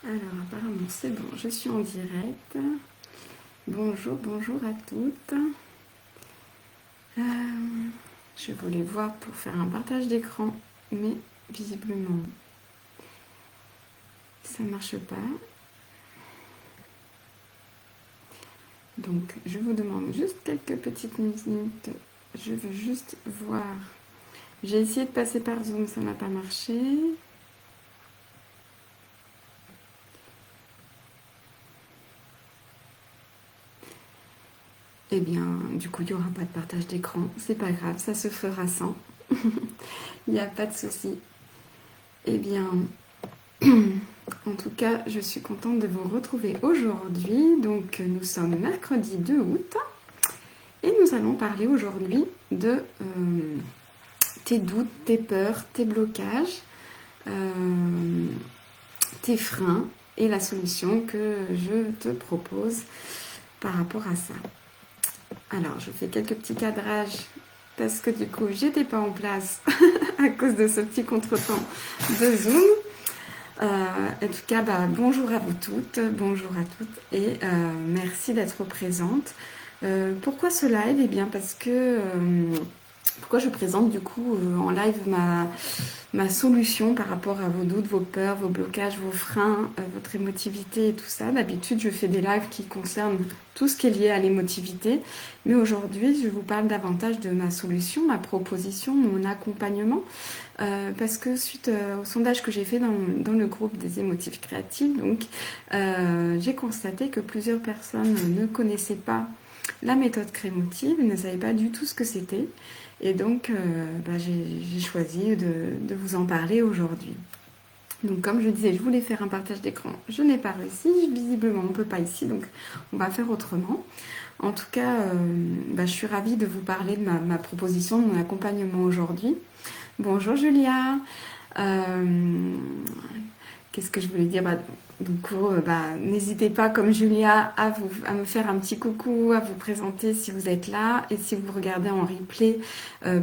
Alors apparemment c'est bon, je suis en direct. Bonjour à toutes. Je voulais voir pour faire un partage d'écran, mais visiblement ça marche pas. Donc je vous demande juste quelques petites minutes. Je veux juste voir. J'ai essayé de passer par Zoom, ça n'a pas marché. Eh bien, du coup, il n'y aura pas de partage d'écran. C'est pas grave, ça se fera sans. Il n'y a pas de souci. Eh bien, en tout cas, je suis contente de vous retrouver aujourd'hui. Donc, nous sommes mercredi 2 août et nous allons parler aujourd'hui de tes doutes, tes peurs, tes blocages, tes freins et la solution que je te propose par rapport à ça. Alors, je fais quelques petits cadrages parce que du coup, j'étais pas en place à cause de ce petit contretemps de Zoom. En tout cas, bonjour à vous toutes, bonjour à toutes et merci d'être présente. Pourquoi ce live? Eh bien parce que pourquoi je présente du coup en live ma solution par rapport à vos doutes, vos peurs, vos blocages, vos freins, votre émotivité et tout ça. D'habitude, je fais des lives qui concernent tout ce qui est lié à l'émotivité, mais aujourd'hui, je vous parle davantage de ma solution, ma proposition, mon accompagnement, parce que suite au sondage que j'ai fait dans le groupe des émotifs créatifs, donc, j'ai constaté que plusieurs personnes ne connaissaient pas la méthode crémotive, ne savaient pas du tout ce que c'était. Et donc, j'ai choisi de vous en parler aujourd'hui. Donc, comme je disais, je voulais faire un partage d'écran. Je n'ai pas réussi. Visiblement, on ne peut pas ici. Donc, on va faire autrement. En tout cas, je suis ravie de vous parler de ma proposition, de mon accompagnement aujourd'hui. Bonjour Julia. Qu'est-ce que je voulais dire? Du coup, n'hésitez pas, comme Julia, à me faire un petit coucou, à vous présenter si vous êtes là. Et si vous regardez en replay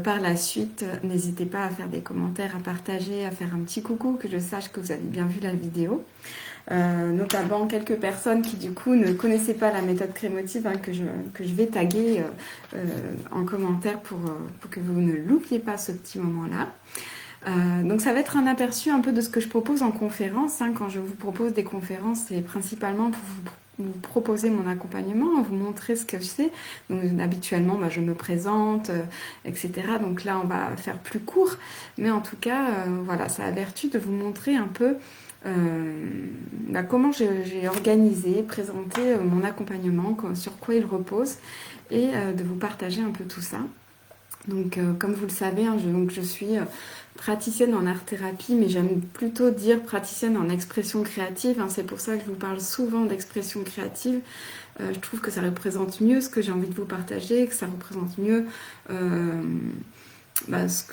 par la suite, n'hésitez pas à faire des commentaires, à partager, à faire un petit coucou, que je sache que vous avez bien vu la vidéo. Notamment quelques personnes qui du coup ne connaissaient pas la méthode crémotive, que je vais taguer en commentaire pour que vous ne loupiez pas ce petit moment-là. Donc ça va être un aperçu un peu de ce que je propose en conférence. Quand je vous propose des conférences, c'est principalement pour vous proposer mon accompagnement, vous montrer ce que je sais. Donc habituellement, je me présente, etc. Donc là, on va faire plus court. Mais en tout cas, voilà, ça a vertu de vous montrer un peu comment j'ai organisé, présenté mon accompagnement, sur quoi il repose, et de vous partager un peu tout ça. Donc, comme vous le savez, je suis praticienne en art-thérapie, mais j'aime plutôt dire praticienne en expression créative. C'est pour ça que je vous parle souvent d'expression créative. Je trouve que ça représente mieux ce que j'ai envie de vous partager, que ça représente mieux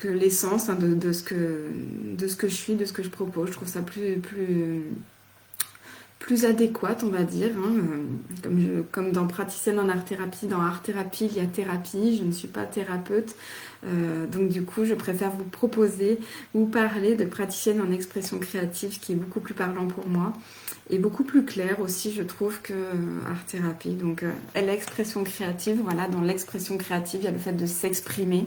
l'essence de ce que je suis, de ce que je propose. Je trouve ça plus adéquate, on va dire. Comme dans praticienne en art-thérapie, dans art-thérapie, il y a thérapie, je ne suis pas thérapeute. Donc du coup, je préfère vous parler de praticienne en expression créative, qui est beaucoup plus parlant pour moi, et beaucoup plus clair aussi, je trouve, que art-thérapie. Donc l'expression créative, voilà, dans l'expression créative, il y a le fait de s'exprimer,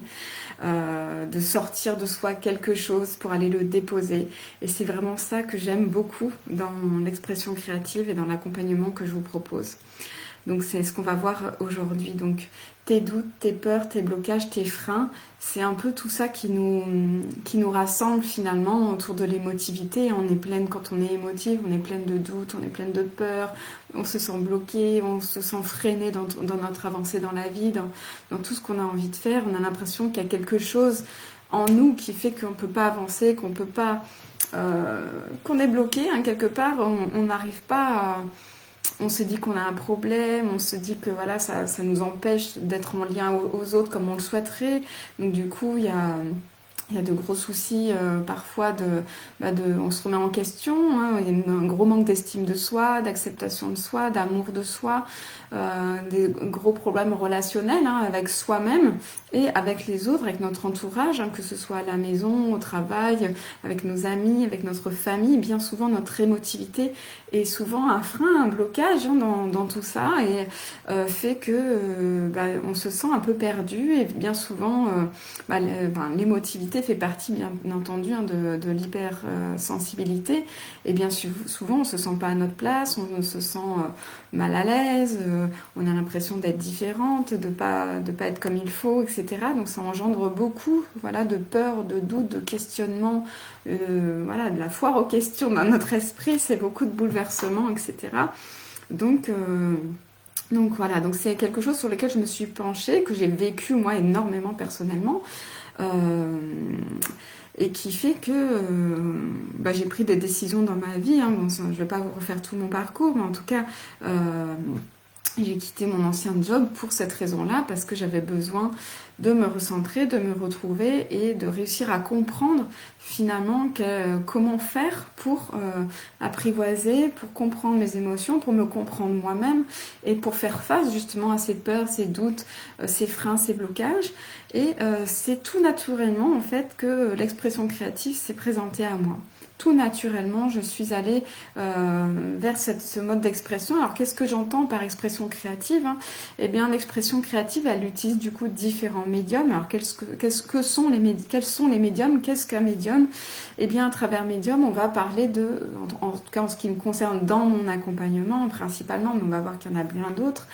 de sortir de soi quelque chose pour aller le déposer. Et c'est vraiment ça que j'aime beaucoup dans l'expression créative et dans l'accompagnement que je vous propose. Donc c'est ce qu'on va voir aujourd'hui. Donc tes doutes, tes peurs, tes blocages, tes freins, c'est un peu tout ça qui nous rassemble finalement autour de l'émotivité. Quand on est émotive, on est pleine de doutes, on est pleine de peurs, on se sent bloqué, on se sent freiné dans notre avancée dans la vie, dans tout ce qu'on a envie de faire. On a l'impression qu'il y a quelque chose en nous qui fait qu'on ne peut pas avancer, qu'on peut pas, qu'on est bloqué quelque part, on n'arrive pas à... On se dit qu'on a un problème, on se dit que voilà, ça nous empêche d'être en lien aux autres comme on le souhaiterait. Donc du coup, il y a Il y a de gros soucis parfois on se remet en question, hein, il y a un gros manque d'estime de soi, d'acceptation de soi, d'amour de soi, des gros problèmes relationnels hein, avec soi-même et avec les autres, avec notre entourage, hein, que ce soit à la maison, au travail, avec nos amis, avec notre famille. Bien souvent, notre émotivité est souvent un frein, un blocage hein, dans tout ça et fait que on se sent un peu perdu et bien souvent l'émotivité fait partie bien entendu hein, de l'hypersensibilité et bien souvent on se sent pas à notre place, on se sent mal à l'aise, on a l'impression d'être différente, de pas être comme il faut, etc. Donc ça engendre beaucoup voilà, de peur, de doute, de questionnement, voilà, de la foire aux questions dans notre esprit, c'est beaucoup de bouleversements, etc. Donc voilà, donc c'est quelque chose sur lequel je me suis penchée, que j'ai vécu moi énormément personnellement, et qui fait que j'ai pris des décisions dans ma vie. Hein. Bon, je ne vais pas vous refaire tout mon parcours, mais en tout cas, j'ai quitté mon ancien job pour cette raison-là, parce que j'avais besoin de me recentrer, de me retrouver et de réussir à comprendre finalement comment faire pour apprivoiser, pour comprendre mes émotions, pour me comprendre moi-même et pour faire face justement à ces peurs, ces doutes, ces freins, ces blocages. Et c'est tout naturellement en fait que l'expression créative s'est présentée à moi. Tout naturellement, je suis allée vers ce mode d'expression. Alors, qu'est-ce que j'entends par expression créative hein? Eh bien, l'expression créative, elle utilise du coup différents médiums. Alors, quels sont les médiums? Qu'est-ce qu'un médium? Eh bien, à travers médium, on va parler en tout cas en ce qui me concerne dans mon accompagnement, principalement, mais on va voir qu'il y en a bien d'autres.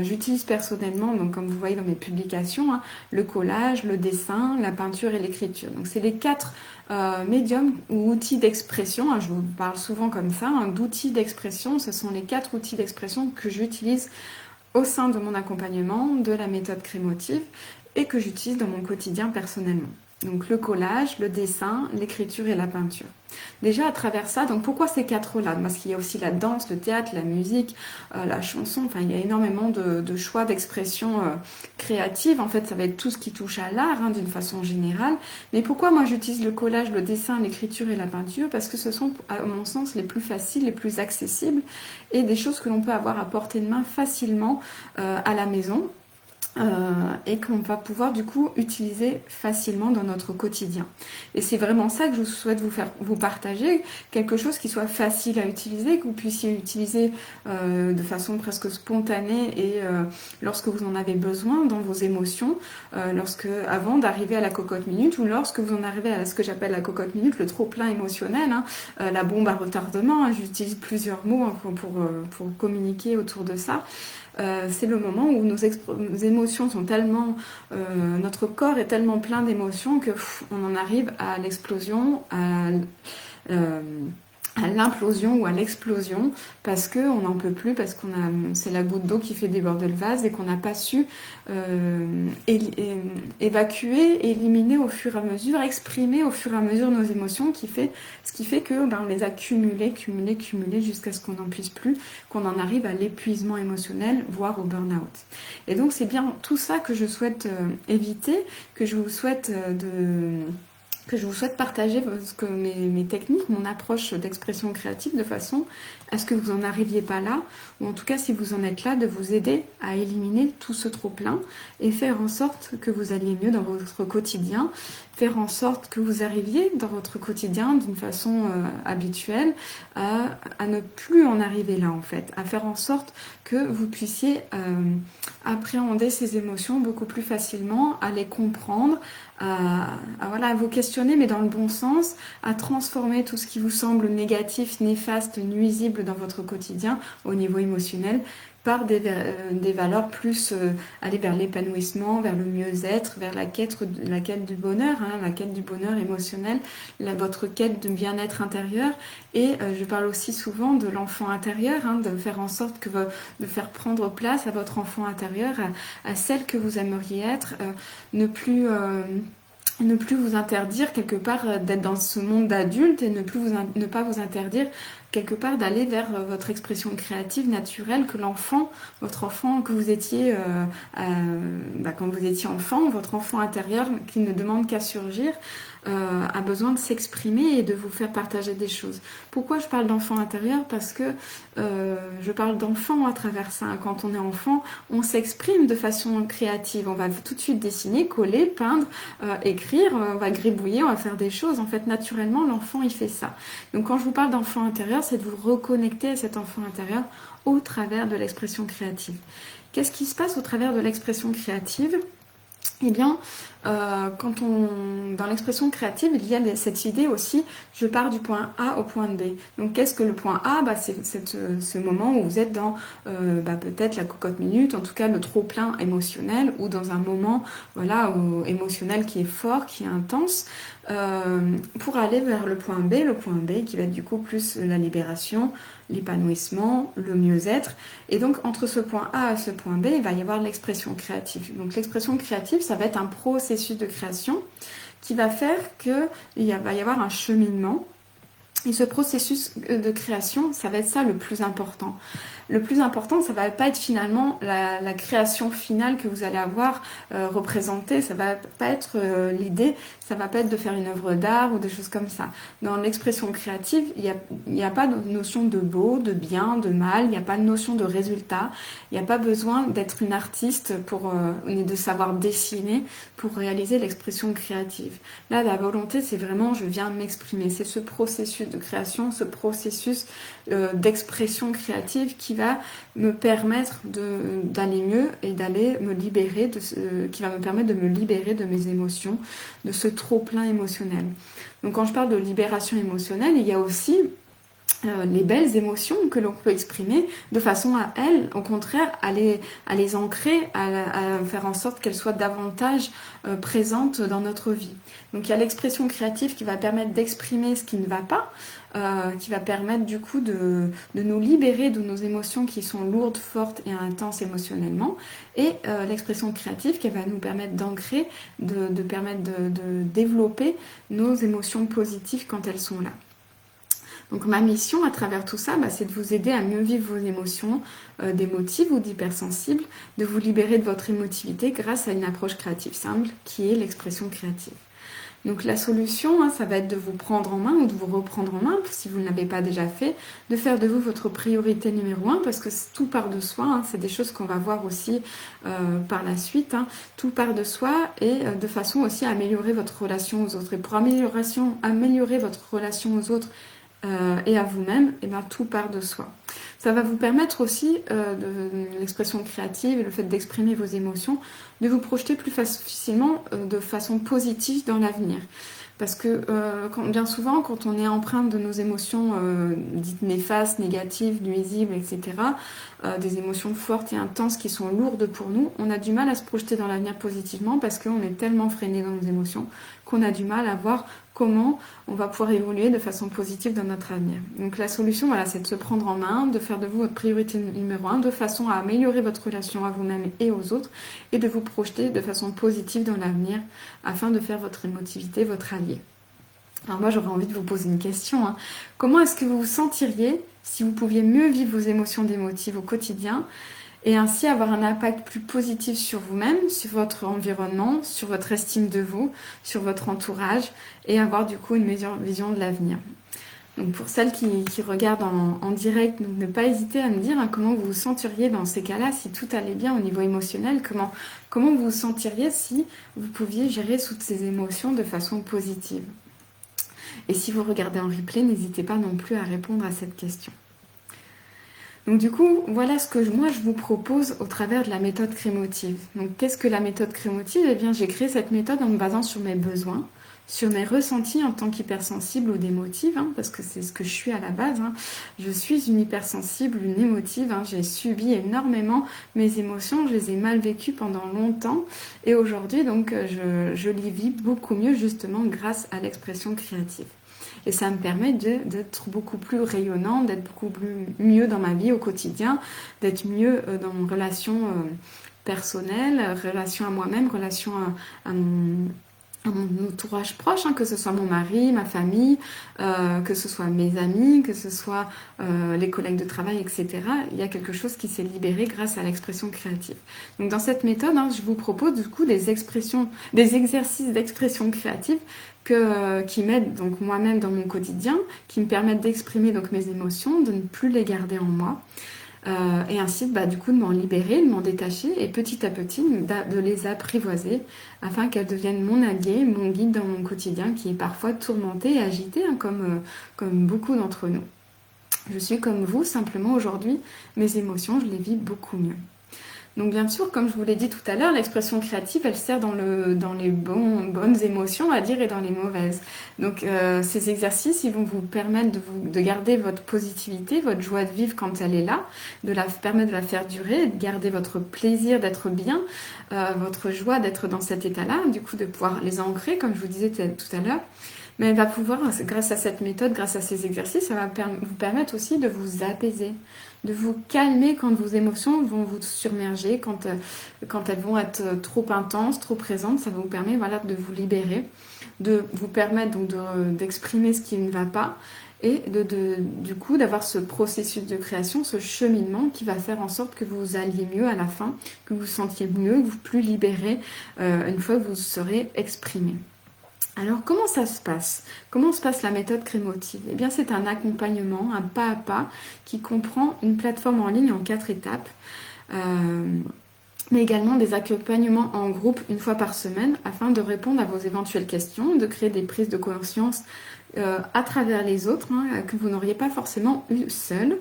J'utilise personnellement, donc comme vous voyez dans mes publications, hein, le collage, le dessin, la peinture et l'écriture. Donc, c'est les 4 médiums ou outils d'expression, hein, je vous parle souvent comme ça, hein, d'outils d'expression, ce sont les 4 outils d'expression que j'utilise au sein de mon accompagnement, de la méthode crémotive et que j'utilise dans mon quotidien personnellement. Donc le collage, le dessin, l'écriture et la peinture. Déjà à travers ça, donc pourquoi ces 4-là? Parce qu'il y a aussi la danse, le théâtre, la musique, la chanson, enfin il y a énormément de choix d'expression créative. En fait, ça va être tout ce qui touche à l'art hein, d'une façon générale. Mais pourquoi moi j'utilise le collage, le dessin, l'écriture et la peinture? Parce que ce sont, à mon sens, les plus faciles, les plus accessibles et des choses que l'on peut avoir à portée de main facilement à la maison. Et qu'on va pouvoir du coup utiliser facilement dans notre quotidien. Et c'est vraiment ça que je souhaite vous partager, quelque chose qui soit facile à utiliser, que vous puissiez utiliser de façon presque spontanée et lorsque vous en avez besoin dans vos émotions, avant d'arriver à la cocotte minute ou lorsque vous en arrivez à ce que j'appelle la cocotte minute, le trop plein émotionnel, hein, la bombe à retardement, hein, j'utilise plusieurs mots hein, pour communiquer autour de ça. C'est le moment où nos émotions sont tellement, notre corps est tellement plein d'émotions que on en arrive à l'explosion, à l'implosion ou à l'explosion parce qu'on n'en peut plus, parce c'est la goutte d'eau qui fait déborder le vase et qu'on n'a pas su évacuer, éliminer au fur et à mesure, exprimer au fur et à mesure nos émotions, ce qui fait que on les a cumulées jusqu'à ce qu'on n'en puisse plus, qu'on en arrive à l'épuisement émotionnel, voire au burn-out. Et donc c'est bien tout ça que je souhaite éviter, que je vous souhaite partager mes techniques, mon approche d'expression créative de façon à ce que vous n'en arriviez pas là, ou en tout cas si vous en êtes là, de vous aider à éliminer tout ce trop-plein et faire en sorte que vous alliez mieux dans votre quotidien, faire en sorte que vous arriviez dans votre quotidien d'une façon habituelle à ne plus en arriver là en fait, à faire en sorte que vous puissiez appréhender ces émotions beaucoup plus facilement, à les comprendre, à vous questionner mais dans le bon sens, à transformer tout ce qui vous semble négatif, néfaste, nuisible dans votre quotidien au niveau émotionnel par des valeurs plus aller vers l'épanouissement, vers le mieux-être, vers la quête du bonheur, hein, la quête du bonheur émotionnel, votre quête de bien-être intérieur. Et je parle aussi souvent de l'enfant intérieur, hein, de faire en sorte de faire prendre place à votre enfant intérieur, à celle que vous aimeriez être, ne plus ne plus vous interdire quelque part d'être dans ce monde d'adulte et ne pas vous interdire quelque part d'aller vers votre expression créative naturelle que votre enfant que vous étiez quand vous étiez enfant, votre enfant intérieur qui ne demande qu'à surgir, a besoin de s'exprimer et de vous faire partager des choses. Pourquoi je parle d'enfant intérieur? Parce que je parle d'enfant à travers ça. Quand on est enfant, on s'exprime de façon créative. On va tout de suite dessiner, coller, peindre, écrire, on va gribouiller, on va faire des choses. En fait, naturellement, l'enfant, il fait ça. Donc quand je vous parle d'enfant intérieur, c'est de vous reconnecter à cet enfant intérieur au travers de l'expression créative. Qu'est-ce qui se passe au travers de l'expression créative? Eh bien, dans l'expression créative, il y a cette idée aussi, je pars du point A au point B. Donc, qu'est-ce que le point A? C'est ce moment où vous êtes dans peut-être la cocotte minute, en tout cas le trop-plein émotionnel, ou dans un moment émotionnel qui est fort, qui est intense, pour aller vers le point B qui va être du coup plus la libération, l'épanouissement, le mieux-être. Et donc, entre ce point A et ce point B, il va y avoir l'expression créative. Donc, l'expression créative, ça va être un processus de création qui va faire qu'il va y avoir un cheminement. Et ce processus de création, ça va être ça le plus important. Le plus important, ça va pas être finalement la création finale que vous allez avoir représentée. Ça va pas être l'idée, ça va pas être de faire une œuvre d'art ou des choses comme ça. Dans l'expression créative, il y a pas de notion de beau, de bien, de mal. Il n'y a pas de notion de résultat. Il n'y a pas besoin d'être une artiste ni de savoir dessiner pour réaliser l'expression créative. Là, la volonté, c'est vraiment, je viens m'exprimer. C'est ce processus de création, ce processus d'expression créative qui va me permettre d'aller mieux et d'aller me libérer, qui va me permettre de me libérer de mes émotions, de ce trop-plein émotionnel. Donc quand je parle de libération émotionnelle, il y a aussi les belles émotions que l'on peut exprimer de façon à elles, au contraire, à les ancrer, à faire en sorte qu'elles soient davantage présentes dans notre vie. Donc il y a l'expression créative qui va permettre d'exprimer ce qui ne va pas, qui va permettre du coup de nous libérer de nos émotions qui sont lourdes, fortes et intenses émotionnellement, et l'expression créative qui va nous permettre d'ancrer, de permettre de développer nos émotions positives quand elles sont là. Donc ma mission à travers tout ça, c'est de vous aider à mieux vivre vos émotions d'émotives ou d'hypersensibles, de vous libérer de votre émotivité grâce à une approche créative simple qui est l'expression créative. Donc la solution, ça va être de vous prendre en main ou de vous reprendre en main, si vous ne l'avez pas déjà fait, de faire de vous votre priorité numéro 1, parce que tout part de soi, c'est des choses qu'on va voir aussi par la suite, tout part de soi et de façon aussi à améliorer votre relation aux autres. Et pour améliorer votre relation aux autres, et à vous-même, tout part de soi. Ça va vous permettre aussi, l'expression créative et le fait d'exprimer vos émotions, de vous projeter plus facilement de façon positive dans l'avenir. Parce que bien souvent, quand on est empreinte de nos émotions dites néfastes, négatives, nuisibles, etc., des émotions fortes et intenses qui sont lourdes pour nous, on a du mal à se projeter dans l'avenir positivement parce qu'on est tellement freiné dans nos émotions qu'on a du mal à voir comment on va pouvoir évoluer de façon positive dans notre avenir. Donc la solution, c'est de se prendre en main, de faire de vous votre priorité numéro 1, de façon à améliorer votre relation à vous-même et aux autres, et de vous projeter de façon positive dans l'avenir, afin de faire votre émotivité votre allié. Alors moi, j'aurais envie de vous poser une question. Comment est-ce que vous vous sentiriez si vous pouviez mieux vivre vos émotions d'émotives au quotidien, et ainsi avoir un impact plus positif sur vous-même, sur votre environnement, sur votre estime de vous, sur votre entourage, et avoir du coup une meilleure vision de l'avenir. Donc pour celles qui regardent en direct, ne pas hésiter à me dire comment vous vous sentiriez dans ces cas-là, si tout allait bien au niveau émotionnel, comment vous vous sentiriez si vous pouviez gérer toutes ces émotions de façon positive. Et si vous regardez en replay, n'hésitez pas non plus à répondre à cette question. Donc du coup, voilà ce que moi je vous propose au travers de la méthode crémotive. Donc qu'est-ce que la méthode crémotive? Eh bien, j'ai créé cette méthode en me basant sur mes besoins, sur mes ressentis en tant qu'hypersensible ou d'émotive, parce que c'est ce que je suis à la base. Je suis une hypersensible, une émotive. J'ai subi énormément mes émotions, je les ai mal vécues pendant longtemps. Et aujourd'hui, donc, je les vis beaucoup mieux justement grâce à l'expression créative. Et ça me permet d'être beaucoup plus rayonnante, d'être beaucoup mieux dans ma vie au quotidien, d'être mieux dans mon relation personnelle, relation à moi-même, relation à à mon entourage proche, hein, que ce soit mon mari, ma famille, que ce soit mes amis, que ce soit les collègues de travail, etc. Il y a quelque chose qui s'est libéré grâce à l'expression créative. Donc dans cette méthode, hein, je vous propose du coup des exercices d'expression créative qui m'aident donc moi-même dans mon quotidien, qui me permettent d'exprimer donc mes émotions, de ne plus les garder en moi. Et ainsi du coup de m'en libérer, de m'en détacher et petit à petit de les apprivoiser afin qu'elles deviennent mon allié, mon guide dans mon quotidien qui est parfois tourmenté et agité, hein, comme beaucoup d'entre nous. Je suis comme vous, simplement aujourd'hui, mes émotions, je les vis beaucoup mieux. Donc bien sûr, comme je vous l'ai dit tout à l'heure, l'expression créative, elle sert dans les bonnes émotions, à dire, et dans les mauvaises. Donc ces exercices, ils vont vous permettre de garder votre positivité, votre joie de vivre quand elle est là, permettre de la faire durer, de garder votre plaisir d'être bien, votre joie d'être dans cet état-là, du coup de pouvoir les ancrer, comme je vous disais tout à l'heure. Mais elle va pouvoir, grâce à cette méthode, grâce à ces exercices, ça va vous permettre aussi de vous apaiser, de vous calmer quand vos émotions vont vous submerger, quand elles vont être trop intenses, trop présentes. Ça va vous permettre de vous libérer, de vous permettre donc d'exprimer ce qui ne va pas et du coup d'avoir ce processus de création, ce cheminement qui va faire en sorte que vous alliez mieux à la fin, que vous vous sentiez mieux, que vous plus libéré une fois que vous serez exprimé. Alors, comment ça se passe? Comment se passe la méthode crémotive? Eh bien, c'est un accompagnement, un pas à pas, qui comprend une plateforme en ligne en 4 étapes, mais également des accompagnements en groupe une fois par semaine, afin de répondre à vos éventuelles questions, de créer des prises de conscience à travers les autres, hein, que vous n'auriez pas forcément eu seul.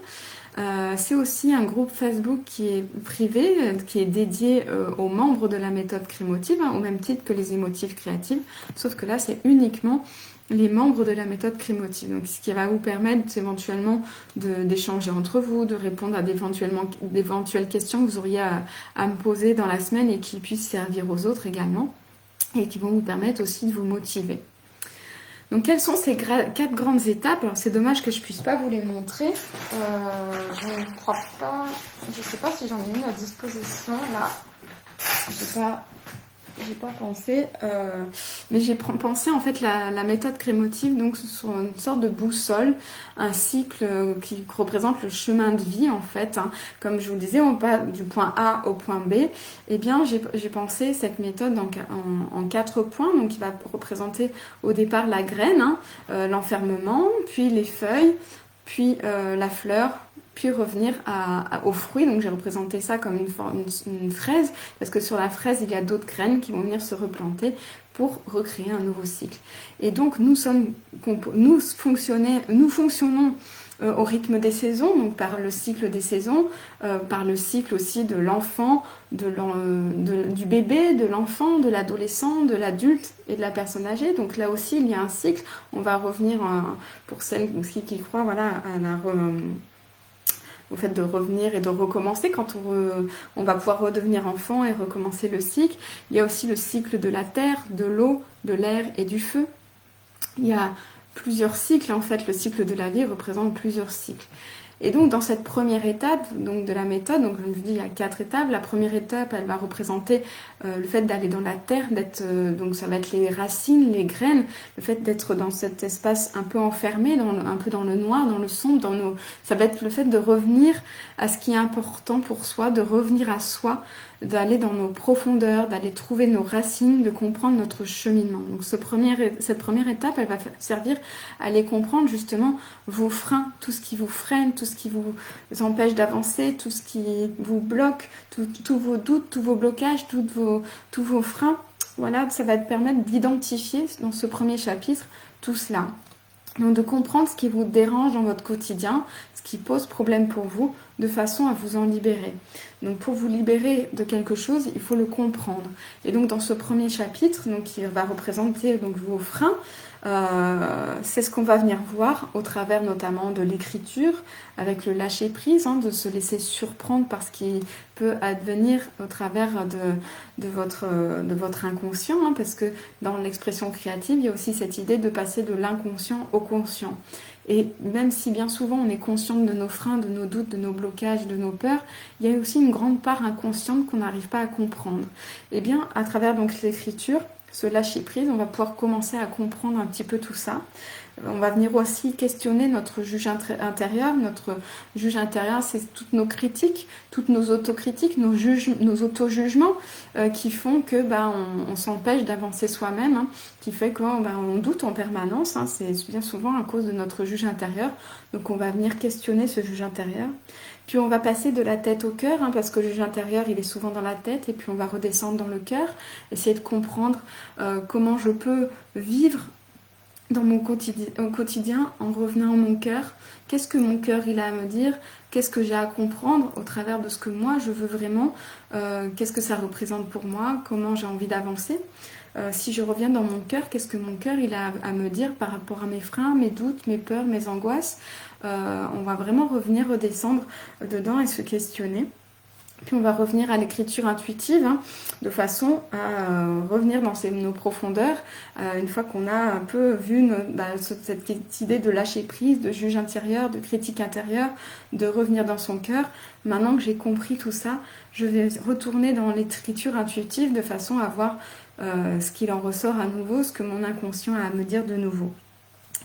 C'est aussi un groupe Facebook qui est privé, qui est dédié aux membres de la méthode crémotive, hein, au même titre que les émotives créatives, sauf que là c'est uniquement les membres de la méthode crémotive. Donc ce qui va vous permettre éventuellement d'échanger entre vous, de répondre à d'éventuelles questions que vous auriez à me poser dans la semaine et qui puissent servir aux autres également, et qui vont vous permettre aussi de vous motiver. Donc quelles sont ces 4 grandes étapes? Alors c'est dommage que je puisse pas vous les montrer. Je ne crois pas. Je sais pas si j'en ai une à disposition là. J'ai pas pensé. Mais j'ai pensé en fait la méthode crémotive, donc sur une sorte de boussole, un cycle qui représente le chemin de vie en fait. Hein. Comme je vous le disais, on passe du point A au point B. Eh bien, j'ai pensé cette méthode en 4 points, donc qui va représenter au départ la graine, hein, l'enfermement, puis les feuilles, puis la fleur, puis revenir aux fruits. Donc j'ai représenté ça comme une fraise, parce que sur la fraise, il y a d'autres graines qui vont venir se replanter pour recréer un nouveau cycle. Et donc nous fonctionnons au rythme des saisons, donc par le cycle des saisons, par le cycle aussi de l'enfant, du bébé, de l'enfant, de l'adolescent, de l'adulte et de la personne âgée. Donc là aussi, il y a un cycle. On va revenir, pour celles qui croient, au fait de revenir et de recommencer quand on va pouvoir redevenir enfant et recommencer le cycle. Il y a aussi le cycle de la terre, de l'eau, de l'air et du feu. Il y a plusieurs cycles, en fait, le cycle de la vie représente plusieurs cycles. Et donc dans cette première étape donc de la méthode, donc je vous dis il y a 4 étapes. La première étape, elle va représenter le fait d'aller dans la terre, donc ça va être les racines, les graines, le fait d'être dans cet espace un peu enfermé, un peu dans le noir, dans le sombre, ça va être le fait de revenir à ce qui est important pour soi, de revenir à soi, d'aller dans nos profondeurs, d'aller trouver nos racines, de comprendre notre cheminement. Donc cette première étape, elle va servir à aller comprendre justement vos freins, tout ce qui vous freine, tout ce qui vous empêche d'avancer, tout ce qui vous bloque, tous vos doutes, tous vos blocages, tous vos freins. Voilà, ça va te permettre d'identifier dans ce premier chapitre tout cela. Donc de comprendre ce qui vous dérange dans votre quotidien, ce qui pose problème pour vous, de façon à vous en libérer. Donc pour vous libérer de quelque chose, il faut le comprendre. Et donc dans ce premier chapitre, donc qui va représenter donc vos freins, c'est ce qu'on va venir voir au travers notamment de l'écriture, avec le lâcher prise, hein, de se laisser surprendre par ce qui peut advenir au travers de votre inconscient, hein, parce que dans l'expression créative, il y a aussi cette idée de passer de l'inconscient au conscient. Et même si bien souvent on est consciente de nos freins, de nos doutes, de nos blocages, de nos peurs, il y a aussi une grande part inconsciente qu'on n'arrive pas à comprendre. Et bien, à travers donc l'écriture, ce lâcher prise, on va pouvoir commencer à comprendre un petit peu tout ça. On va venir aussi questionner notre juge intérieur. Notre juge intérieur, c'est toutes nos critiques, toutes nos autocritiques, nos auto-jugements qui font que on s'empêche d'avancer soi-même, hein, qui fait qu'on on doute en permanence. Hein, c'est bien souvent à cause de notre juge intérieur. Donc on va venir questionner ce juge intérieur. Puis on va passer de la tête au cœur, hein, parce que le juge intérieur, il est souvent dans la tête, et puis on va redescendre dans le cœur, essayer de comprendre comment je peux vivre dans mon quotidien en revenant à mon cœur. Qu'est-ce que mon cœur il a à me dire? Qu'est-ce que j'ai à comprendre au travers de ce que moi je veux vraiment? Qu'est-ce que ça représente pour moi? Comment j'ai envie d'avancer? Si je reviens dans mon cœur, qu'est-ce que mon cœur il a à me dire par rapport à mes freins, mes doutes, mes peurs, mes angoisses? On va vraiment revenir redescendre dedans et se questionner. Puis on va revenir à l'écriture intuitive, hein, de façon à revenir dans nos profondeurs, une fois qu'on a un peu vu cette idée de lâcher prise, de juge intérieur, de critique intérieure, de revenir dans son cœur. Maintenant que j'ai compris tout ça, je vais retourner dans l'écriture intuitive de façon à voir ce qu'il en ressort à nouveau, ce que mon inconscient a à me dire de nouveau.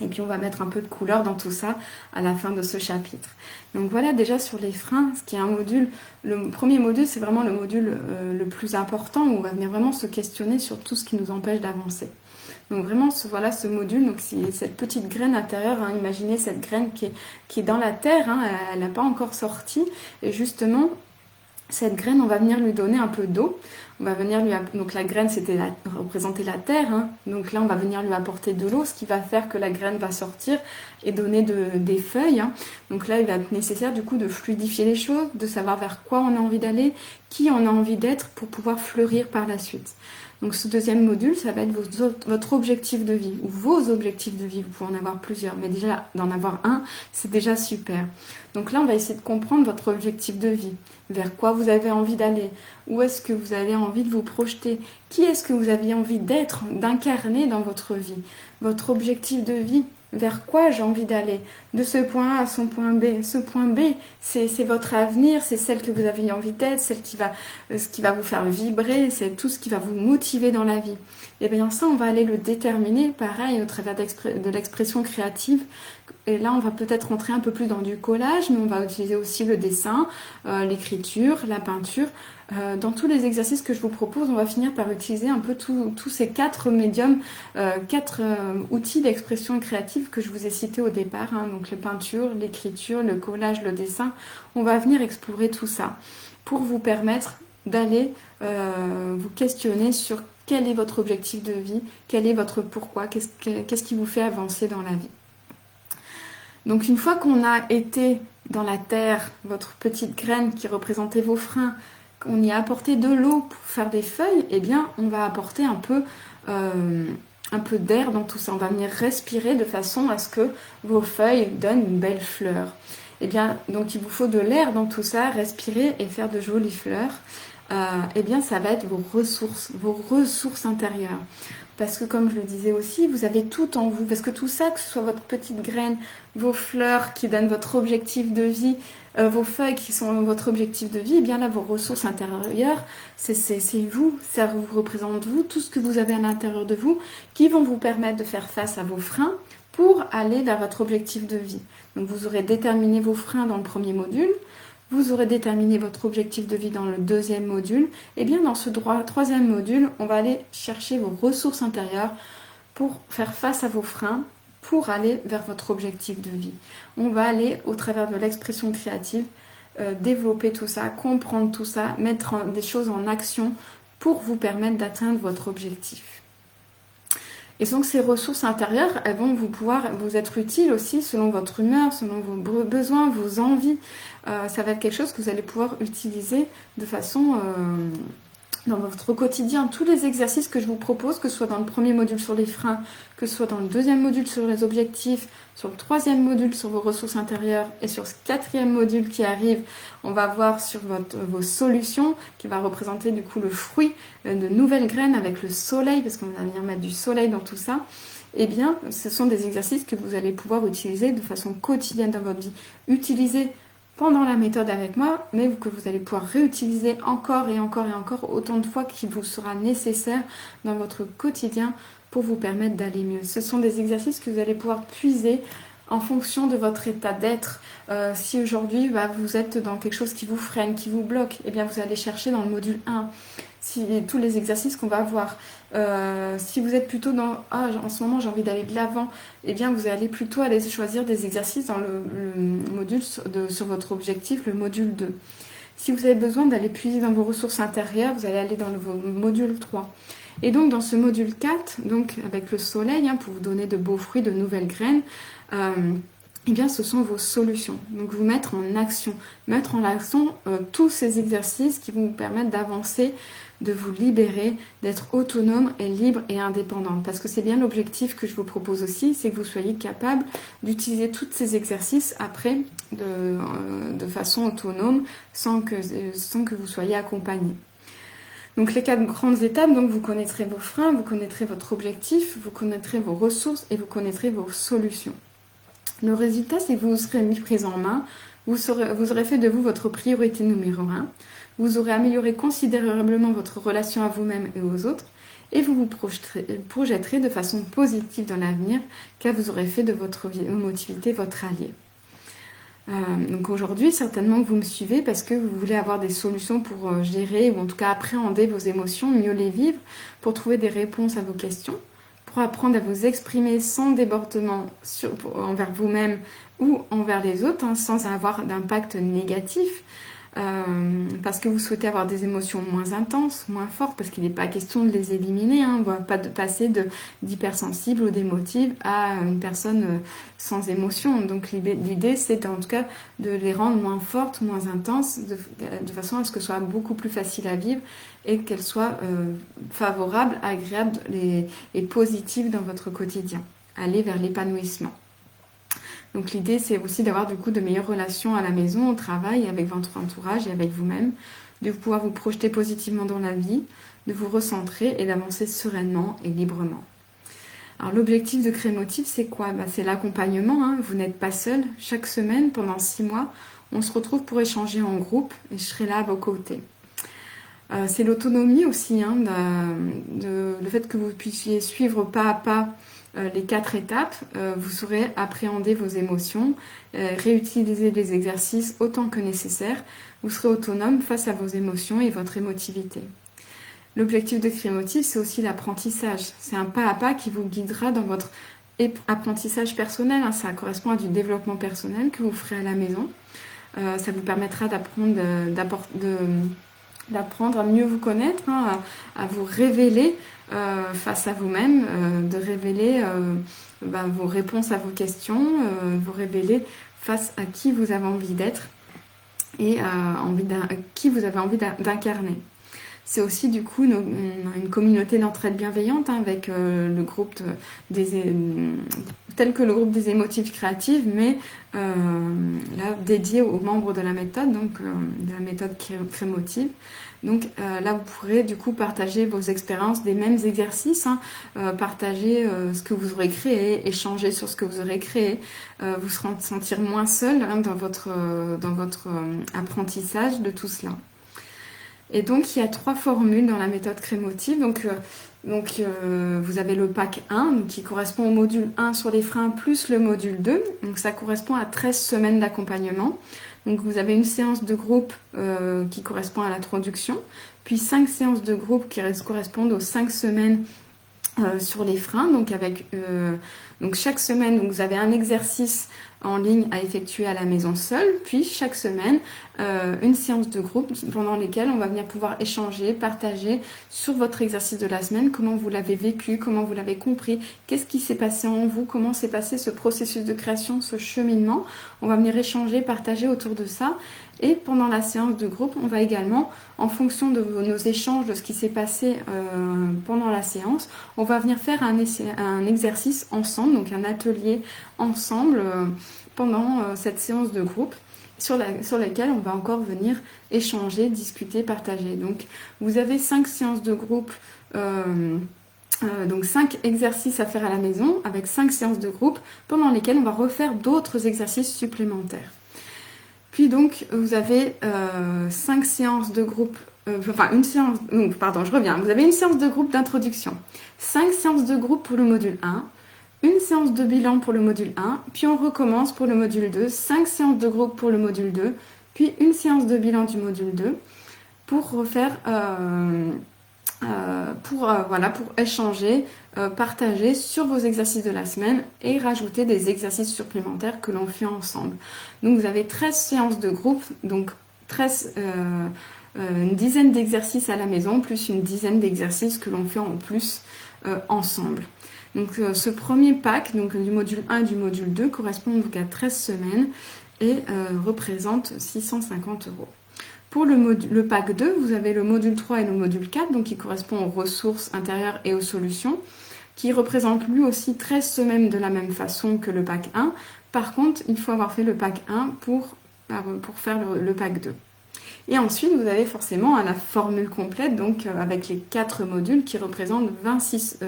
Et puis on va mettre un peu de couleur dans tout ça à la fin de ce chapitre. Donc voilà déjà sur les freins, ce qui est un module. Le premier module, c'est vraiment le module le plus important où on va venir vraiment se questionner sur tout ce qui nous empêche d'avancer. Donc vraiment, voilà ce module, donc c'est cette petite graine intérieure, hein, imaginez cette graine qui est dans la terre, hein, elle n'a pas encore sorti. Et justement, cette graine, on va venir lui donner un peu d'eau. On va venir donc la graine, c'était représenter la terre. Hein. Donc là, on va venir lui apporter de l'eau, ce qui va faire que la graine va sortir et donner des feuilles. Hein. Donc là, il va être nécessaire du coup de fluidifier les choses, de savoir vers quoi on a envie d'aller, qui on a envie d'être pour pouvoir fleurir par la suite. Donc ce deuxième module, ça va être votre objectif de vie, ou vos objectifs de vie. Vous pouvez en avoir plusieurs, mais déjà d'en avoir un, c'est déjà super. Donc là, on va essayer de comprendre votre objectif de vie, vers quoi vous avez envie d'aller, où est-ce que vous avez envie de vous projeter, qui est-ce que vous avez envie d'être, d'incarner dans votre vie, votre objectif de vie. Vers quoi j'ai envie d'aller? De ce point A à son point B. Ce point B, c'est votre avenir, c'est celle que vous avez envie d'être, ce qui va vous faire vibrer, c'est tout ce qui va vous motiver dans la vie. Et bien ça, on va aller le déterminer, pareil, au travers de l'expression créative. Et là, on va peut-être rentrer un peu plus dans du collage, mais on va utiliser aussi le dessin, l'écriture, la peinture. Dans tous les exercices que je vous propose, on va finir par utiliser un peu tous ces 4 médiums, 4 outils d'expression créative que je vous ai cités au départ, hein, donc la peinture, l'écriture, le collage, le dessin. On va venir explorer tout ça pour vous permettre d'aller vous questionner sur quel est votre objectif de vie, quel est votre pourquoi, qu'est-ce qui vous fait avancer dans la vie. Donc une fois qu'on a été dans la terre, votre petite graine qui représentait vos freins, qu'on y a apporté de l'eau pour faire des feuilles, eh bien on va apporter un peu d'air dans tout ça. On va venir respirer de façon à ce que vos feuilles donnent une belle fleur. Eh bien, donc il vous faut de l'air dans tout ça, respirer et faire de jolies fleurs. Eh bien ça va être vos ressources intérieures. Parce que comme je le disais aussi, vous avez tout en vous. Parce que tout ça, que ce soit votre petite graine, vos fleurs qui donnent votre objectif de vie, vos feuilles qui sont votre objectif de vie, et bien là, vos ressources intérieures, c'est vous, ça vous représente vous, tout ce que vous avez à l'intérieur de vous, qui vont vous permettre de faire face à vos freins pour aller vers votre objectif de vie. Donc vous aurez déterminé vos freins dans le premier module, vous aurez déterminé votre objectif de vie dans le deuxième module, et bien dans ce troisième module, on va aller chercher vos ressources intérieures pour faire face à vos freins, pour aller vers votre objectif de vie. On va aller, au travers de l'expression créative, développer tout ça, comprendre tout ça, mettre des choses en action pour vous permettre d'atteindre votre objectif. Et donc ces ressources intérieures, elles vont pouvoir vous être utiles aussi selon votre humeur, selon vos besoins, vos envies. Ça va être quelque chose que vous allez pouvoir utiliser de façon dans votre quotidien. Tous les exercices que je vous propose, que ce soit dans le premier module sur les freins, que ce soit dans le deuxième module sur les objectifs, sur le troisième module sur vos ressources intérieures et sur ce quatrième module qui arrive, on va voir sur vos solutions qui va représenter du coup le fruit de nouvelles graines avec le soleil, parce qu'on va venir mettre du soleil dans tout ça. Eh bien, ce sont des exercices que vous allez pouvoir utiliser de façon quotidienne dans votre vie. Utilisez pendant la méthode avec moi, mais que vous allez pouvoir réutiliser encore et encore et encore autant de fois qu'il vous sera nécessaire dans votre quotidien pour vous permettre d'aller mieux. Ce sont des exercices que vous allez pouvoir puiser en fonction de votre état d'être. Si aujourd'hui vous êtes dans quelque chose qui vous freine, qui vous bloque, eh bien vous allez chercher dans le module 1 tous les exercices qu'on va avoir. Si vous êtes plutôt dans en ce moment j'ai envie d'aller de l'avant, eh bien vous allez plutôt aller choisir des exercices dans le module sur votre objectif, le module 2. Si vous avez besoin d'aller puiser dans vos ressources intérieures, vous allez aller dans le module 3. Et donc dans ce module 4, donc avec le soleil, pour vous donner de beaux fruits, de nouvelles graines, eh bien ce sont vos solutions. Donc vous mettre en action tous ces exercices qui vont vous permettre d'avancer, de vous libérer, d'être autonome et libre et indépendante. Parce que c'est bien l'objectif que je vous propose aussi, c'est que vous soyez capable d'utiliser tous ces exercices après de façon autonome sans que vous soyez accompagné. Donc les 4 grandes étapes, donc vous connaîtrez vos freins, vous connaîtrez votre objectif, vous connaîtrez vos ressources et vous connaîtrez vos solutions. Le résultat, c'est que vous serez mis prise en main, vous aurez fait de vous votre priorité numéro 1, vous aurez amélioré considérablement votre relation à vous-même et aux autres, et vous vous projetterez de façon positive dans l'avenir, car vous aurez fait de votre émotivité votre allié. Donc aujourd'hui, certainement que vous me suivez parce que vous voulez avoir des solutions pour gérer ou en tout cas appréhender vos émotions, mieux les vivre, pour trouver des réponses à vos questions, pour apprendre à vous exprimer sans débordement envers vous-même ou envers les autres, sans avoir d'impact négatif, parce que vous souhaitez avoir des émotions moins intenses, moins fortes, parce qu'il n'est pas question de les éliminer, on ne va pas passer d'hypersensible ou d'émotive à une personne sans émotion. Donc l'idée c'est en tout cas de les rendre moins fortes, moins intenses, de façon à ce que ce soit beaucoup plus facile à vivre et qu'elles soient favorables, agréables et positives dans votre quotidien. Aller vers l'épanouissement. Donc l'idée, c'est aussi d'avoir du coup de meilleures relations à la maison, au travail, avec votre entourage et avec vous-même, de pouvoir vous projeter positivement dans la vie, de vous recentrer et d'avancer sereinement et librement. Alors l'objectif de Crémotive, c'est quoi ? C'est l'accompagnement, vous n'êtes pas seul. Chaque semaine, pendant 6 mois, on se retrouve pour échanger en groupe et je serai là à vos côtés. C'est l'autonomie aussi, le fait que vous puissiez suivre pas à pas les 4 étapes, vous saurez appréhender vos émotions, réutiliser les exercices autant que nécessaire, vous serez autonome face à vos émotions et votre émotivité. L'objectif de Crémotive, c'est aussi l'apprentissage. C'est un pas à pas qui vous guidera dans votre apprentissage personnel, ça correspond à du développement personnel que vous ferez à la maison. Ça vous permettra d'apprendre à mieux vous connaître, à vous révéler face à vous-même, de révéler vos réponses à vos questions, vous révéler face à qui vous avez envie d'être et qui vous avez envie d'incarner. C'est aussi du coup une communauté d'entraide bienveillante avec le groupe tel que le groupe des émotives créatives, mais là dédié aux membres de la méthode, donc de la méthode Crémotive. Donc là, vous pourrez du coup partager vos expériences des mêmes exercices, partager ce que vous aurez créé, échanger sur ce que vous aurez créé, vous sentir moins seul dans votre apprentissage de tout cela. Et donc, il y a 3 formules dans la méthode Crémotive. Donc vous avez le pack 1, qui correspond au module 1 sur les freins, plus le module 2. Donc, ça correspond à 13 semaines d'accompagnement. Donc, vous avez une séance de groupe qui correspond à l'introduction, puis 5 séances de groupe qui correspondent aux 5 semaines sur les freins. Donc chaque semaine, vous avez un exercice en ligne à effectuer à la maison seule, puis chaque semaine, une séance de groupe pendant lesquelles on va venir pouvoir échanger, partager sur votre exercice de la semaine, comment vous l'avez vécu, comment vous l'avez compris, qu'est-ce qui s'est passé en vous, comment s'est passé ce processus de création, ce cheminement. On va venir échanger, partager autour de ça. Et pendant la séance de groupe, on va également, en fonction de nos échanges, de ce qui s'est passé pendant la séance, on va venir faire un exercice ensemble, donc un atelier ensemble pendant cette séance de groupe sur laquelle on va encore venir échanger, discuter, partager. Donc vous avez 5 séances de groupe, donc 5 exercices à faire à la maison avec 5 séances de groupe pendant lesquelles on va refaire d'autres exercices supplémentaires. Puis donc, vous avez 5 séances de groupe, enfin une séance, donc, pardon, je reviens. Vous avez une séance de groupe d'introduction, 5 séances de groupe pour le module 1, une séance de bilan pour le module 1, puis on recommence pour le module 2, 5 séances de groupe pour le module 2, puis une séance de bilan du module 2 pour refaire, voilà, pour échanger, partager sur vos exercices de la semaine et rajouter des exercices supplémentaires que l'on fait ensemble. Donc vous avez 13 séances de groupe, donc 13, une dizaine d'exercices à la maison, plus une dizaine d'exercices que l'on fait en plus ensemble. Donc ce premier pack donc, du module 1 et du module 2 correspond donc à 13 semaines et représente 650 €. Pour le pack 2, vous avez le module 3 et le module 4, donc qui correspond aux ressources intérieures et aux solutions, qui représente lui aussi 13 semaines de la même façon que le pack 1. Par contre, il faut avoir fait le pack 1 pour faire le pack 2. Et ensuite, vous avez forcément la formule complète, donc avec les 4 modules qui représentent 26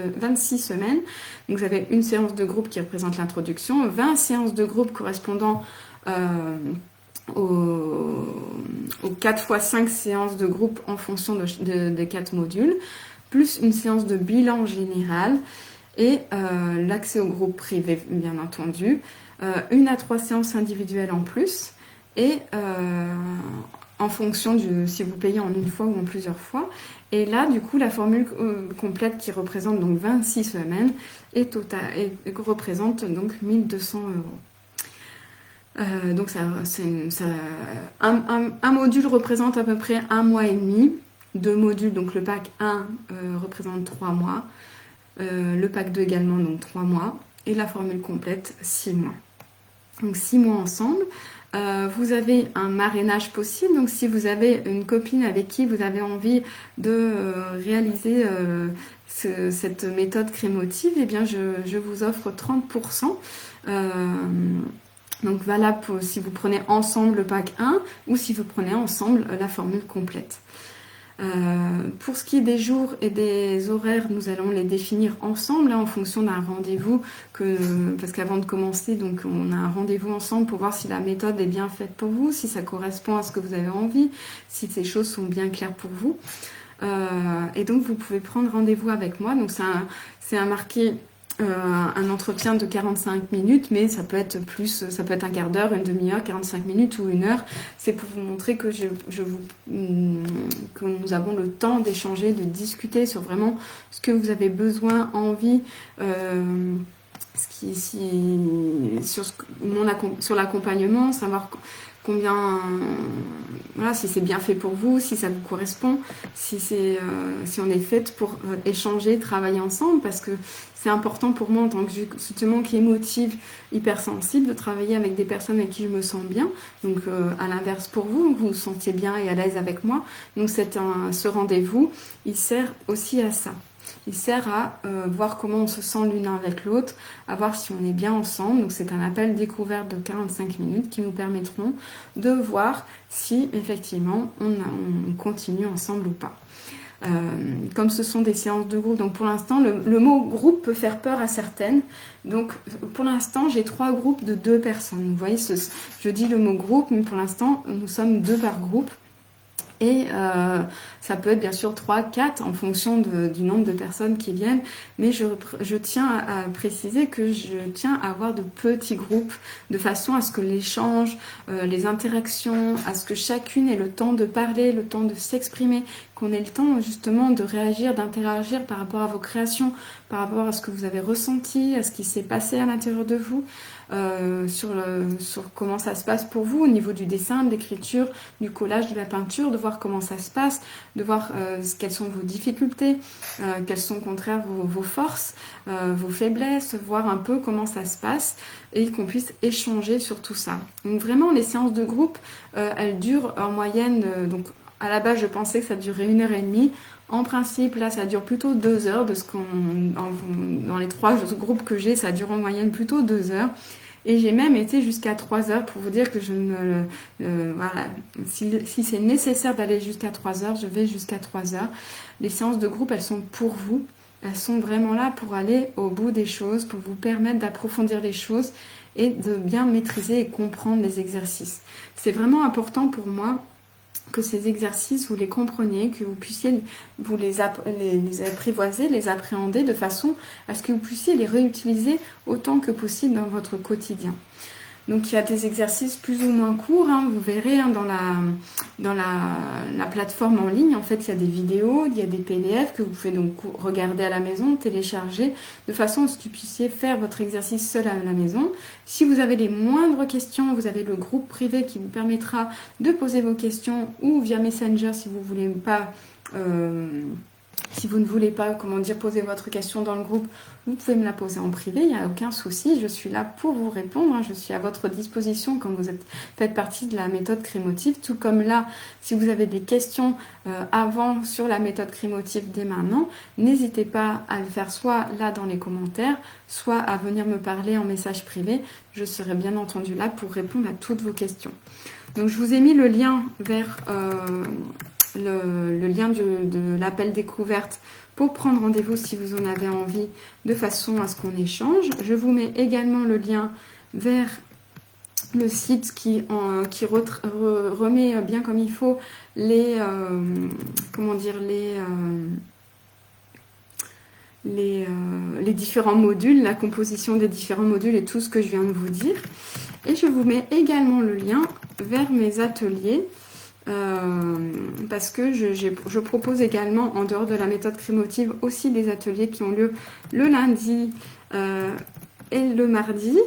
semaines. Donc vous avez une séance de groupe qui représente l'introduction, 20 séances de groupe correspondant aux 4 fois 5 séances de groupe en fonction des 4 modules, plus une séance de bilan général et l'accès au groupe privé, bien entendu, 1 à 3 séances individuelles en plus, et en fonction de si vous payez en une fois ou en plusieurs fois. Et là, du coup, la formule complète qui représente donc 26 semaines et représente donc 1 200 €. Donc un module représente à peu près 1 mois et demi. 2 modules, donc le pack 1 représente 3 mois. Le pack 2 également, donc 3 mois. Et la formule complète, 6 mois. Donc 6 mois ensemble. Vous avez un marrainage possible, donc si vous avez une copine avec qui vous avez envie de réaliser cette méthode crémotive, eh bien je vous offre 30%. Donc valable si vous prenez ensemble le pack 1 ou si vous prenez ensemble la formule complète. Pour ce qui est des jours et des horaires, nous allons les définir ensemble en fonction d'un rendez-vous, parce qu'avant de commencer, donc on a un rendez-vous ensemble pour voir si la méthode est bien faite pour vous, si ça correspond à ce que vous avez envie, si ces choses sont bien claires pour vous. Et donc vous pouvez prendre rendez-vous avec moi. Donc c'est un entretien de 45 minutes, mais ça peut être plus, ça peut être un quart d'heure, une demi-heure, 45 minutes ou 1 heure. C'est pour vous montrer que que nous avons le temps d'échanger, de discuter sur vraiment ce que vous avez besoin, envie, sur l'accompagnement, savoir combien, voilà, si c'est bien fait pour vous, si ça vous correspond, si on est fait pour échanger, travailler ensemble, parce que c'est important pour moi en tant que justement qui émotive, hypersensible, de travailler avec des personnes avec qui je me sens bien. Donc à l'inverse pour vous, vous vous sentiez bien et à l'aise avec moi. Donc ce rendez-vous, il sert aussi à ça. Il sert à voir comment on se sent l'une avec l'autre, à voir si on est bien ensemble. Donc c'est un appel découverte de 45 minutes qui nous permettront de voir si effectivement on continue ensemble ou pas. Comme ce sont des séances de groupe, donc pour l'instant le mot groupe peut faire peur à certaines. Donc pour l'instant j'ai 3 groupes de 2 personnes. Vous voyez, je dis le mot groupe, mais pour l'instant nous sommes 2 par groupe. Et ça peut être bien sûr 3, 4 en fonction du nombre de personnes qui viennent. Mais je tiens à préciser que je tiens à avoir de petits groupes de façon à ce que l'échange, les interactions, à ce que chacune ait le temps de parler, le temps de s'exprimer, qu'on ait le temps justement de réagir, d'interagir par rapport à vos créations, par rapport à ce que vous avez ressenti, à ce qui s'est passé à l'intérieur de vous. Sur comment ça se passe pour vous au niveau du dessin, de l'écriture, du collage, de la peinture, de voir comment ça se passe, de voir quelles sont vos difficultés, quelles sont au contraire vos forces, vos faiblesses, voir un peu comment ça se passe et qu'on puisse échanger sur tout ça. Donc vraiment les séances de groupe, elles durent en moyenne, donc à la base je pensais que ça durait 1h30. En principe, là, ça dure plutôt 2 heures, parce que dans les 3 groupes que j'ai, ça dure en moyenne plutôt 2 heures. Et j'ai même été jusqu'à 3 heures pour vous dire que voilà, si c'est nécessaire d'aller jusqu'à 3 heures, je vais jusqu'à 3 heures. Les séances de groupe, elles sont pour vous. Elles sont vraiment là pour aller au bout des choses, pour vous permettre d'approfondir les choses et de bien maîtriser et comprendre les exercices. C'est vraiment important pour moi que ces exercices, vous les compreniez, que vous puissiez les apprivoiser, les appréhender de façon à ce que vous puissiez les réutiliser autant que possible dans votre quotidien. Donc il y a des exercices plus ou moins courts, hein, vous verrez hein, dans la plateforme en ligne, en fait il y a des vidéos, il y a des PDF que vous pouvez donc regarder à la maison, télécharger, de façon à ce que vous puissiez faire votre exercice seul à la maison. Si vous avez les moindres questions, vous avez le groupe privé qui vous permettra de poser vos questions ou via Messenger si vous voulez pas... si vous ne voulez pas, poser votre question dans le groupe, vous pouvez me la poser en privé, il n'y a aucun souci, je suis là pour vous répondre, hein, je suis à votre disposition quand vous faites partie de la méthode Crémotive, tout comme là, si vous avez des questions avant sur la méthode Crémotive dès maintenant, n'hésitez pas à le faire soit là dans les commentaires, soit à venir me parler en message privé, je serai bien entendu là pour répondre à toutes vos questions. Donc je vous ai mis le lien vers... le lien de l'appel découverte pour prendre rendez-vous si vous en avez envie, de façon à ce qu'on échange. Je vous mets également le lien vers le site qui remet bien comme il faut les différents modules, la composition des différents modules et tout ce que je viens de vous dire. Et je vous mets également le lien vers mes ateliers. Parce que je propose également, en dehors de la méthode Crémotive, aussi des ateliers qui ont lieu le lundi et le mardi,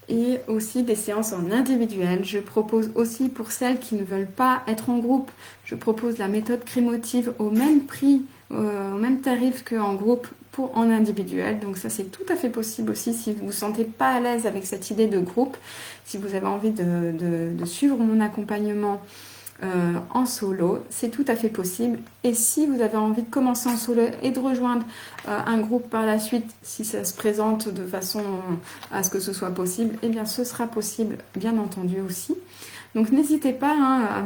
et aussi des séances en individuel. Je propose aussi, pour celles qui ne veulent pas être en groupe, je propose la méthode Crémotive au même prix, au même tarif qu'en groupe en individuel. Donc ça, c'est tout à fait possible aussi si vous ne vous sentez pas à l'aise avec cette idée de groupe, si vous avez envie de suivre mon accompagnement en solo, c'est tout à fait possible. Et si vous avez envie de commencer en solo et de rejoindre un groupe par la suite, si ça se présente de façon à ce que ce soit possible, eh bien ce sera possible bien entendu aussi. Donc n'hésitez pas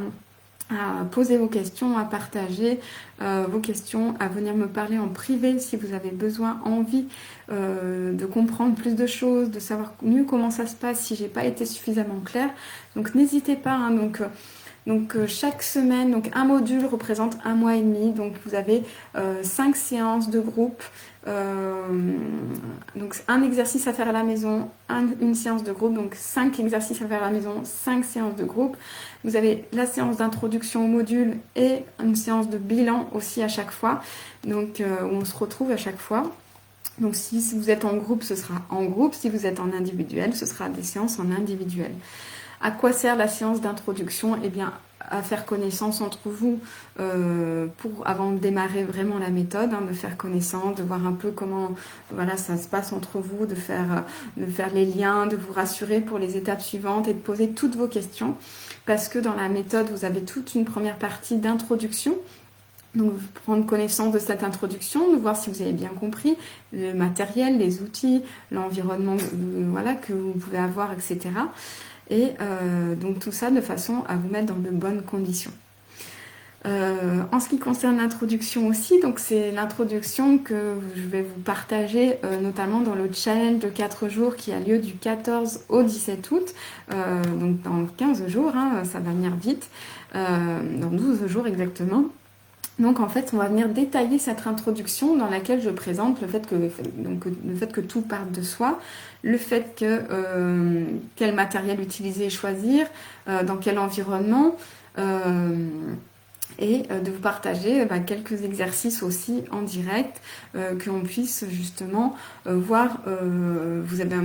à poser vos questions, à partager vos questions, à venir me parler en privé si vous avez besoin, envie de comprendre plus de choses, de savoir mieux comment ça se passe si j'ai pas été suffisamment claire. Donc n'hésitez pas, hein, donc chaque semaine, donc un module représente 1 mois et demi. Donc vous avez 5 séances de groupe. Donc un exercice à faire à la maison, une séance de groupe. Donc 5 exercices à faire à la maison, 5 séances de groupe. Vous avez la séance d'introduction au module et une séance de bilan aussi à chaque fois. Donc où on se retrouve à chaque fois. Donc si vous êtes en groupe, ce sera en groupe. Si vous êtes en individuel, ce sera des séances en individuel. À quoi sert la séance d'introduction? Eh bien, à faire connaissance entre vous avant de démarrer vraiment la méthode, hein, de faire connaissance, de voir un peu comment ça se passe entre vous, de faire les liens, de vous rassurer pour les étapes suivantes et de poser toutes vos questions. Parce que dans la méthode, vous avez toute une première partie d'introduction. Donc, prendre connaissance de cette introduction, de voir si vous avez bien compris le matériel, les outils, l'environnement que vous pouvez avoir, etc. Et donc tout ça de façon à vous mettre dans de bonnes conditions. En ce qui concerne l'introduction aussi, donc c'est l'introduction que je vais vous partager notamment dans le challenge de 4 jours qui a lieu du 14 au 17 août, donc dans 15 jours, hein, ça va venir vite, dans 12 jours exactement. Donc en fait, on va venir détailler cette introduction dans laquelle je présente le fait que tout parte de soi, le fait que quel matériel utiliser et choisir, dans quel environnement, et de vous partager quelques exercices aussi en direct, qu'on puisse justement voir, vous avez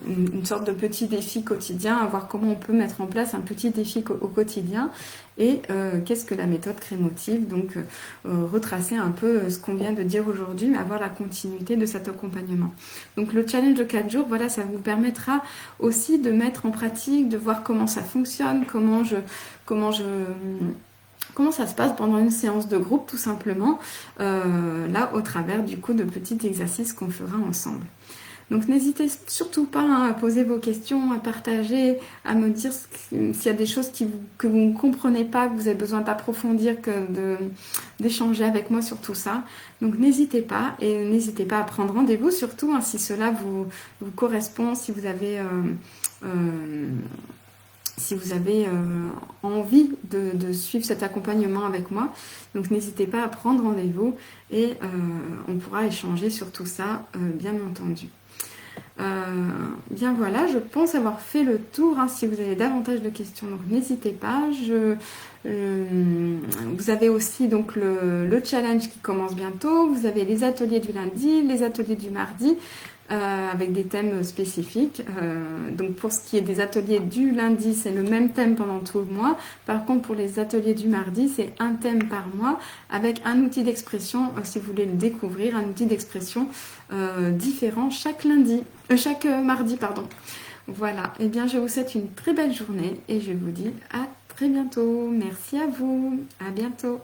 une sorte de petit défi quotidien, à voir comment on peut mettre en place un petit défi au quotidien, et qu'est-ce que la méthode Crémotive, donc retracer un peu ce qu'on vient de dire aujourd'hui, mais avoir la continuité de cet accompagnement. Donc le challenge de 4 jours, voilà, ça vous permettra aussi de mettre en pratique, de voir comment ça fonctionne, comment ça se passe pendant une séance de groupe, tout simplement, là, au travers du coup de petits exercices qu'on fera ensemble. Donc n'hésitez surtout pas hein, à poser vos questions, à partager, à me dire s'il y a des choses que vous ne comprenez pas, que vous avez besoin d'approfondir, d'échanger avec moi sur tout ça. Donc n'hésitez pas et n'hésitez pas à prendre rendez-vous surtout hein, si cela vous correspond, si vous avez... si vous avez envie de suivre cet accompagnement avec moi. Donc n'hésitez pas à prendre rendez-vous et on pourra échanger sur tout ça, bien entendu. Bien voilà, je pense avoir fait le tour. Hein, si vous avez davantage de questions, donc n'hésitez pas. Vous avez aussi donc le challenge qui commence bientôt. Vous avez les ateliers du lundi, les ateliers du mardi. Avec des thèmes spécifiques. Donc pour ce qui est des ateliers du lundi, c'est le même thème pendant tout le mois. Par contre, pour les ateliers du mardi, c'est un thème par mois avec un outil d'expression, si vous voulez le découvrir, un outil d'expression différent chaque mardi, pardon. Voilà, et bien je vous souhaite une très belle journée et je vous dis à très bientôt. Merci à vous, à bientôt.